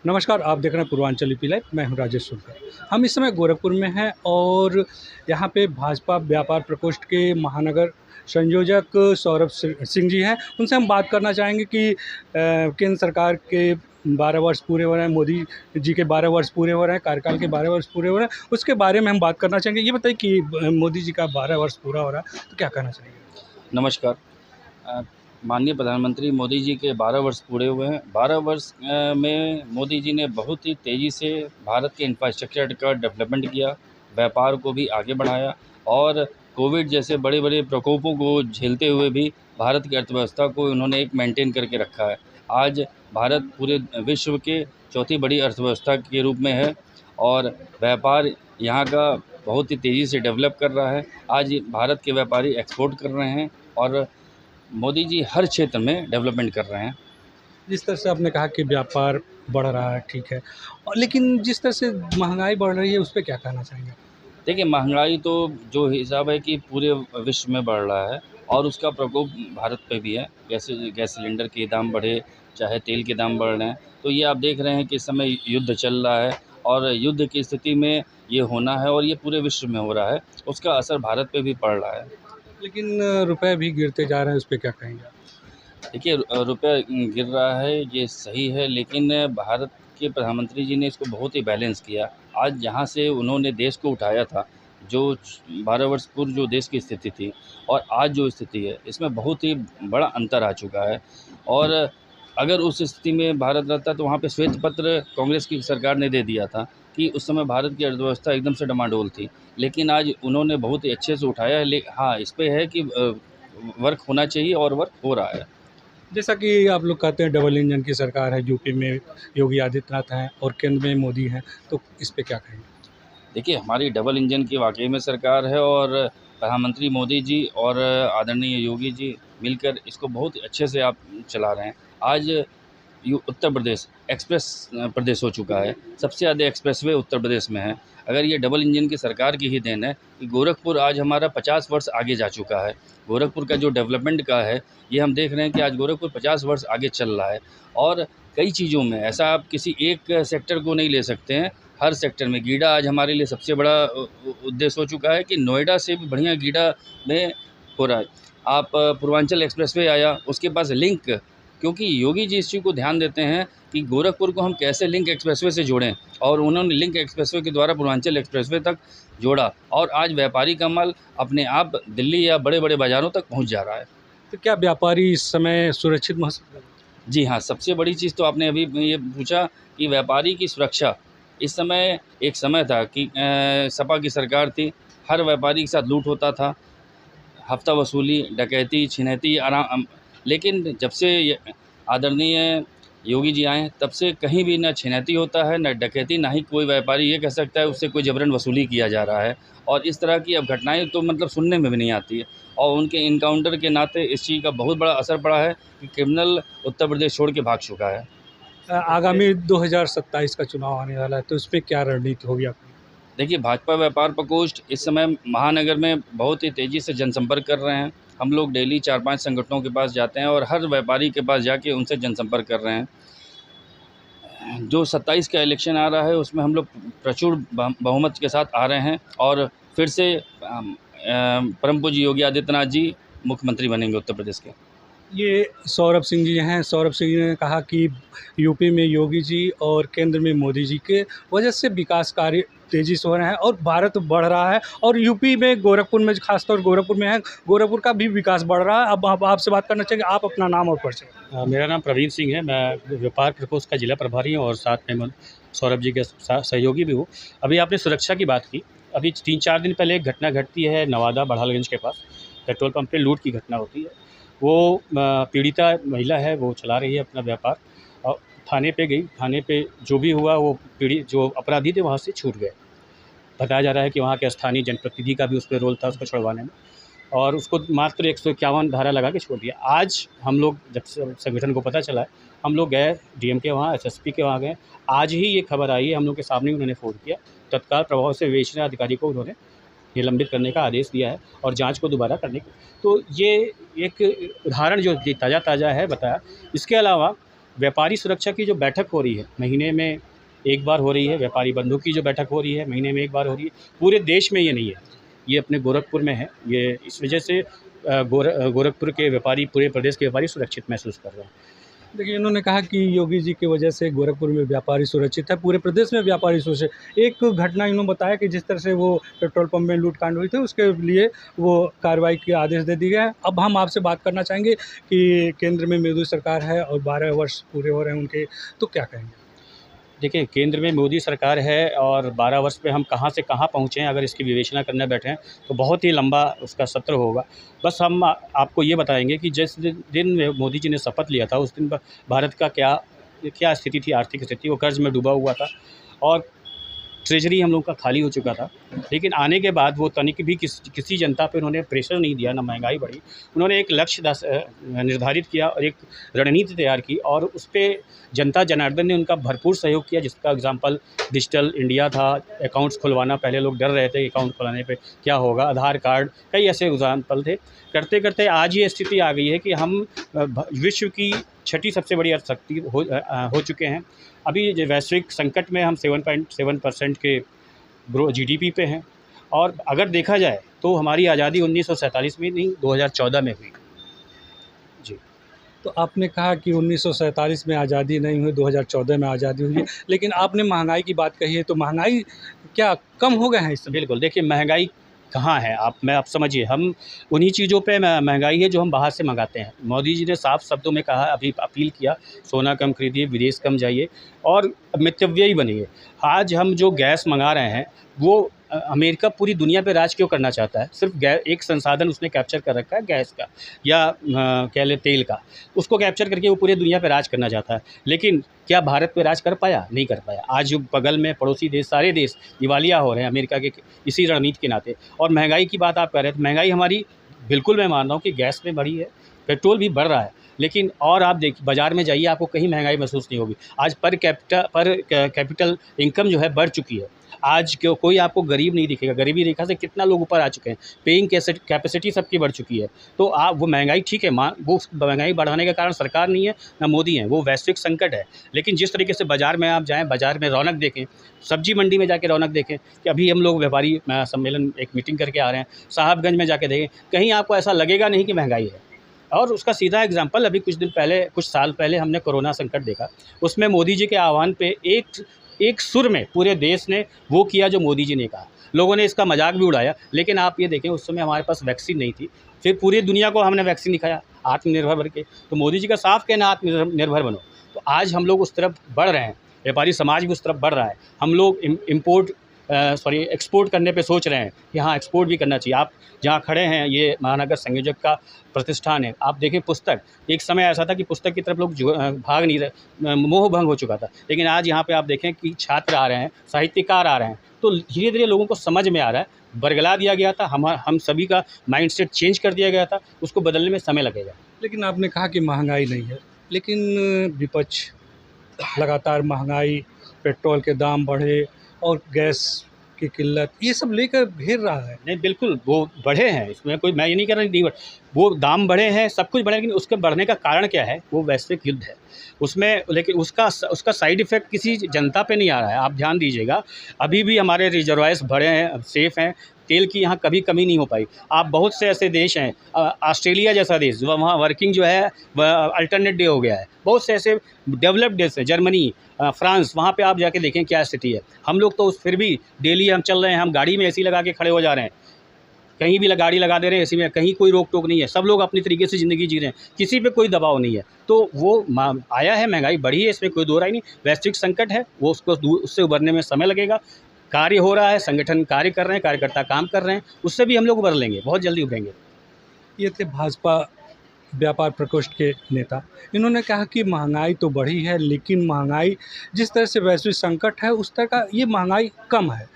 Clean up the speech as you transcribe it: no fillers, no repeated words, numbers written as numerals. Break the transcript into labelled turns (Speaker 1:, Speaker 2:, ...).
Speaker 1: नमस्कार, आप देख रहे हैं पूर्वांचल यूपी लाइव। मैं हूं राजेश सुरकर। हम इस समय गोरखपुर में हैं और यहाँ पे भाजपा व्यापार प्रकोष्ठ के महानगर संयोजक सौरभ सिंह जी हैं। उनसे हम बात करना चाहेंगे कि केंद्र सरकार के 12 वर्ष पूरे हो रहे हैं, मोदी जी के 12 वर्ष पूरे हो रहे हैं, कार्यकाल के 12 वर्ष पूरे हो रहे हैं, उसके बारे में हम बात करना चाहेंगे। ये बताइए कि मोदी जी का 12 वर्ष पूरा हो रहा है, तो क्या कहना चाहेंगे?
Speaker 2: नमस्कार। माननीय प्रधानमंत्री मोदी जी के 12 वर्ष पूरे हुए हैं। 12 वर्ष में मोदी जी ने बहुत ही तेज़ी से भारत के इंफ्रास्ट्रक्चर का डेवलपमेंट किया, व्यापार को भी आगे बढ़ाया और कोविड जैसे बड़े बड़े प्रकोपों को झेलते हुए भी भारत की अर्थव्यवस्था को उन्होंने एक मेंटेन करके रखा है। आज भारत पूरे विश्व के चौथी बड़ी अर्थव्यवस्था के रूप में है और व्यापार यहाँ का बहुत ही तेज़ी से डेवलप कर रहा है। आज भारत के व्यापारी एक्सपोर्ट कर रहे हैं और मोदी जी हर क्षेत्र में डेवलपमेंट कर रहे हैं।
Speaker 1: जिस तरह से आपने कहा कि व्यापार बढ़ रहा है, ठीक है, और लेकिन जिस तरह से महंगाई बढ़ रही है, उस पर क्या कहना चाहेंगे?
Speaker 2: देखिए, महंगाई तो जो हिसाब है कि पूरे विश्व में बढ़ रहा है और उसका प्रकोप भारत पे भी है। गैस सिलेंडर के दाम बढ़े, चाहे तेल के दाम बढ़ रहे हैं, तो ये आप देख रहे हैं कि इस समय युद्ध चल रहा है और युद्ध की स्थिति में ये होना है और ये पूरे विश्व में हो रहा है, उसका असर भारत पे भी पड़ रहा है।
Speaker 1: लेकिन रुपए भी गिरते जा रहे हैं, उस पे क्या कहेंगे आप?
Speaker 2: देखिए, रुपया गिर रहा है, ये सही है, लेकिन भारत के प्रधानमंत्री जी ने इसको बहुत ही बैलेंस किया। आज जहाँ से उन्होंने देश को उठाया था, जो 12 वर्ष पूर्व जो देश की स्थिति थी और आज जो स्थिति है, इसमें बहुत ही बड़ा अंतर आ चुका है। और अगर उस स्थिति में भारत रहता तो वहाँ पे श्वेत पत्र कांग्रेस की सरकार ने दे दिया था कि उस समय भारत की अर्थव्यवस्था एकदम से डमाडोल थी। लेकिन आज उन्होंने बहुत ही अच्छे से उठाया है। हाँ, इस पे है कि वर्क होना चाहिए और वर्क हो रहा है।
Speaker 1: जैसा कि आप लोग कहते हैं डबल इंजन की सरकार है, यूपी में योगी आदित्यनाथ हैं और केंद्र में मोदी हैं, तो इस पे क्या कहेंगे?
Speaker 2: देखिए, हमारी डबल इंजन की वाकई में सरकार है और प्रधानमंत्री मोदी जी और आदरणीय योगी जी मिलकर इसको बहुत अच्छे से आप चला रहे हैं। आज उत्तर प्रदेश एक्सप्रेस प्रदेश हो चुका है। सबसे ज़्यादा एक्सप्रेसवे उत्तर प्रदेश में है। अगर ये डबल इंजन की सरकार की ही देन है कि गोरखपुर आज हमारा 50 वर्ष आगे जा चुका है। गोरखपुर का जो डेवलपमेंट का है, ये हम देख रहे हैं कि आज गोरखपुर 50 वर्ष आगे चल रहा है और कई चीज़ों में ऐसा आप किसी एक सेक्टर को नहीं ले सकते हैं। हर सेक्टर में गीडा आज हमारे लिए सबसे बड़ा उद्देश्य हो चुका है कि नोएडा से भी बढ़िया गीडा में हो रहा है। आप पूर्वांचल एक्सप्रेसवे आया, उसके पास लिंक, क्योंकि योगी जी इस चीज़ को ध्यान देते हैं कि गोरखपुर को हम कैसे लिंक एक्सप्रेसवे से जोड़ें और उन्होंने लिंक एक्सप्रेसवे के द्वारा पूर्वांचल एक्सप्रेसवे तक जोड़ा और आज व्यापारी का माल अपने आप दिल्ली या बड़े बड़े बाज़ारों तक पहुंच जा रहा है।
Speaker 1: तो क्या व्यापारी इस समय सुरक्षित महसूस कर रहे हैं?
Speaker 2: जी हाँ, सबसे बड़ी चीज़ तो आपने अभी ये पूछा कि व्यापारी की सुरक्षा। इस समय एक समय था कि सपा की सरकार थी, हर व्यापारी के साथ लूट होता था, हफ्ता वसूली, डकैती, छिनैती आराम। लेकिन जब से ये आदरणीय योगी जी आए, तब से कहीं भी ना छिनैती होता है, ना डकैती, ना ही कोई व्यापारी ये कह सकता है उससे कोई जबरन वसूली किया जा रहा है। और इस तरह की अब घटनाएँ तो मतलब सुनने में भी नहीं आती है और उनके इनकाउंटर के नाते इस चीज़ का बहुत बड़ा असर पड़ा है कि क्रिमिनल उत्तर प्रदेश छोड़ के भाग चुका है।
Speaker 1: आगामी 2027 का चुनाव आने वाला है, तो इस पे क्या रणनीति होगी आपकी?
Speaker 2: देखिए, भाजपा व्यापार प्रकोष्ठ इस समय महानगर में बहुत ही तेज़ी से जनसंपर्क कर रहे हैं। हम लोग डेली 4-5 संगठनों के पास जाते हैं और हर व्यापारी के पास जाके उनसे जनसंपर्क कर रहे हैं। जो 27 का इलेक्शन आ रहा है, उसमें हम लोग प्रचुर बहुमत के साथ आ रहे हैं और फिर से परम पूज्य योगी आदित्यनाथ जी मुख्यमंत्री बनेंगे उत्तर प्रदेश के।
Speaker 1: ये सौरभ सिंह जी हैं। सौरभ सिंह जी ने कहा कि यूपी में योगी जी और केंद्र में मोदी जी के वजह से विकास कार्य तेज़ी से हो रहे हैं और भारत बढ़ रहा है और यूपी में गोरखपुर में, खासतौर गोरखपुर में है, गोरखपुर का भी विकास बढ़ रहा है। अब आपसे बात करना चाहिए, आप अपना नाम और परिचय।
Speaker 3: मेरा नाम प्रवीण सिंह है। मैं व्यापार प्रकोष्ठ का जिला प्रभारी हूँ और साथ में सौरभ जी के सहयोगी भी हूँ। अभी आपने सुरक्षा की बात की। अभी 3-4 दिन पहले एक घटना घटती है नवादा बड़हालगंज के पास। पेट्रोल पंप पे लूट की घटना होती है। वो पीड़िता महिला है, वो चला रही है अपना व्यापार और थाने पे गई। थाने पे जो भी हुआ, वो जो अपराधी थे वहाँ से छूट गए। बताया जा रहा है कि वहाँ के स्थानीय जनप्रतिनिधि का भी उसमें रोल था उसको छुड़वाने में और उसको मात्र 151 धारा लगा के छोड़ दिया। आज हम लोग जब संगठन को पता चला है, हम लोग गए डीएम के वहाँ, एसएसपी के वहाँ गए। आज ही ये खबर आई है, हम लोग के सामने उन्होंने फ़ोन किया। तत्काल प्रभाव से विवेचना अधिकारी को उन्होंने निलंबित करने का आदेश दिया है और जांच को दोबारा करने की। तो ये एक उदाहरण जो ताज़ा है बताया। इसके अलावा व्यापारी सुरक्षा की जो बैठक हो रही है, महीने में एक बार हो रही है। व्यापारी बंधु की जो बैठक हो रही है, महीने में एक बार हो रही है। पूरे देश में ये नहीं है, ये अपने गोरखपुर में है। ये इस वजह से गोरखपुर के व्यापारी, पूरे प्रदेश के व्यापारी सुरक्षित महसूस कर रहे हैं।
Speaker 1: देखिए, इन्होंने कहा कि योगी जी की वजह से गोरखपुर में व्यापारी सुरक्षित है, पूरे प्रदेश में व्यापारी सुरक्षित। एक घटना इन्होंने बताया कि जिस तरह से वो पेट्रोल पंप में लूटकांड हुई थी, उसके लिए वो कार्रवाई के आदेश दे दिए गए हैं। अब हम आपसे बात करना चाहेंगे कि केंद्र में मोदी सरकार है और 12 वर्ष पूरे हो रहे हैं उनके, तो क्या कहेंगे?
Speaker 3: देखिए, केंद्र में मोदी सरकार है और 12 वर्ष पे हम कहाँ से कहाँ पहुँचे हैं, अगर इसकी विवेचना करने बैठें तो बहुत ही लंबा उसका सत्र होगा। बस हम आपको ये बताएंगे कि जिस दिन मोदी जी ने शपथ लिया था, उस दिन भारत का क्या स्थिति थी, आर्थिक स्थिति। वो कर्ज में डूबा हुआ था और ट्रेजरी हम लोग का खाली हो चुका था। लेकिन आने के बाद वो तनिक भी किसी जनता पे उन्होंने प्रेशर नहीं दिया, ना महंगाई बढ़ी। उन्होंने एक लक्ष्य निर्धारित किया और एक रणनीति तैयार की और उस पे जनता जनार्दन ने उनका भरपूर सहयोग किया, जिसका एग्ज़ाम्पल डिजिटल इंडिया था। अकाउंट्स खुलवाना, पहले लोग डर रहे थे कि अकाउंट खुलाने पे क्या होगा, आधार कार्ड, कई ऐसे एग्ज़ाम्पल थे। करते करते आज ये स्थिति आ गई है कि हम विश्व की छठी सबसे बड़ी अर्थशक्ति हो चुके हैं। अभी जो वैश्विक संकट में हम 7.7% के GDP पे हैं। और अगर देखा जाए तो हमारी आज़ादी 1947 में नहीं, 2014 में हुई। जी।
Speaker 1: तो आपने कहा कि 1947 में आज़ादी नहीं हुई, 2014 में आज़ादी हुई है, लेकिन आपने महंगाई की बात कही है, तो महंगाई क्या कम हो गए हैं इस समय?
Speaker 3: बिल्कुल, देखिए महंगाई कहाँ है, आप समझिए, हम उन्हीं चीज़ों पे महंगाई है जो हम बाहर से मंगाते हैं। मोदी जी ने साफ शब्दों में कहा, अभी अपील किया, सोना कम खरीदिए, विदेश कम जाइए और मितव्ययी बनिए। आज हम जो गैस मंगा रहे हैं वो अमेरिका पूरी दुनिया पे राज क्यों करना चाहता है? सिर्फ एक संसाधन उसने कैप्चर कर रखा है गैस का, या कह लें तेल का। उसको कैप्चर करके वो पूरी दुनिया पे राज करना चाहता है। लेकिन क्या भारत पे राज कर पाया? नहीं कर पाया। आज जो बगल में पड़ोसी देश, सारे देश दिवालिया हो रहे हैं अमेरिका के इसी रणनीति के नाते। और महंगाई की बात आप कर रहे हैं, तो महंगाई हमारी, बिल्कुल मैं मान रहा हूँ कि गैस में बढ़ी है, पेट्रोल भी बढ़ रहा है। लेकिन और आप देखिए, बाज़ार में जाइए, आपको कहीं महंगाई महसूस नहीं होगी। आज पर कैपिटल इनकम जो है बढ़ चुकी है। आज कोई आपको गरीब नहीं दिखेगा। गरीबी रेखा से कितना लोग ऊपर आ चुके हैं, पेइंग कैपेसिटी सबकी बढ़ चुकी है। तो आप वो महंगाई, ठीक है, वो महंगाई बढ़ाने का कारण सरकार नहीं है, ना मोदी है, वो वैश्विक संकट है। लेकिन जिस तरीके से बाज़ार में आप जाएँ, बाज़ार में रौनक देखें, सब्जी मंडी में जाके रौनक देखें, कि अभी हम लोग व्यापारी सम्मेलन एक मीटिंग करके आ रहे हैं, साहबगंज में जाके देखें, कहीं आपको ऐसा लगेगा नहीं कि महंगाई है। और उसका सीधा एग्जाम्पल, अभी कुछ साल पहले हमने कोरोना संकट देखा। उसमें मोदी जी के आह्वान पे एक सुर में पूरे देश ने वो किया जो मोदी जी ने कहा। लोगों ने इसका मजाक भी उड़ाया, लेकिन आप ये देखें, उस समय हमारे पास वैक्सीन नहीं थी। फिर पूरी दुनिया को हमने वैक्सीन दिखाया, आत्मनिर्भर बन के। तो मोदी जी का साफ कहना, आत्मनिर्भर बनो। तो आज हम लोग उस तरफ बढ़ रहे हैं, व्यापारी समाज भी उस तरफ बढ़ रहा है। हम लोग एक्सपोर्ट करने पे सोच रहे हैं कि हाँ, एक्सपोर्ट भी करना चाहिए। आप जहाँ खड़े हैं, ये महानगर संयोजक का प्रतिष्ठान है। आप देखें, पुस्तक, एक समय ऐसा था कि पुस्तक की तरफ लोग भाग नहीं रहे, मोह भंग हो चुका था। लेकिन आज यहाँ पे आप देखें कि छात्र आ रहे हैं, साहित्यकार आ रहे हैं। तो धीरे धीरे लोगों को समझ में आ रहा है। बरगला दिया गया था, हम सभी का माइंडसेट चेंज कर दिया गया था, उसको बदलने में समय लगेगा।
Speaker 1: लेकिन आपने कहा कि महंगाई नहीं है, लेकिन विपक्ष लगातार महंगाई, पेट्रोल के दाम बढ़े और गैस की किल्लत, ये सब लेकर घेर रहा है।
Speaker 3: नहीं, बिल्कुल वो बढ़े हैं, इसमें कोई, मैं ये नहीं कह रहा नहीं बढ़े, वो दाम बढ़े हैं, सब कुछ बढ़े, लेकिन उसके बढ़ने का कारण क्या है? वो वैश्विक युद्ध है उसमें। लेकिन उसका साइड इफ़ेक्ट किसी जनता पे नहीं आ रहा है। आप ध्यान दीजिएगा, अभी भी हमारे रिजर्वायर्स भरे हैं, सेफ़ हैं, तेल की यहाँ कभी कमी नहीं हो पाई। आप बहुत से ऐसे देश हैं, ऑस्ट्रेलिया जैसा देश, वहाँ वर्किंग जो है अल्टरनेट डे हो गया है। बहुत से ऐसे डेवलप्ड देश हैं, जर्मनी, फ्रांस, वहाँ पे आप जाके देखें क्या स्थिति है। हम लोग तो फिर भी डेली हम चल रहे हैं, हम गाड़ी में एसी लगा के खड़े हो जा रहे हैं, कहीं भी गाड़ी लगा दे रहे हैं एसी में, कहीं कोई रोक टोक नहीं है। सब लोग अपनी तरीके से ज़िंदगी जी रहे हैं, किसी पे कोई दबाव नहीं है। तो वो आया है, महंगाई बढ़ी है, इसमें कोई दो राय नहीं। वैश्विक संकट है, वो उससे उभरने में समय लगेगा। कार्य हो रहा है, संगठन कार्य कर रहे हैं, कार्यकर्ता काम कर रहे हैं, उससे भी हम लोग उभर लेंगे, बहुत जल्दी उभरेंगे।
Speaker 1: ये थे भाजपा व्यापार प्रकोष्ठ के नेता। इन्होंने कहा कि महंगाई तो बढ़ी है, लेकिन महंगाई जिस तरह से वैश्विक संकट है, उस तरह का ये महंगाई कम है।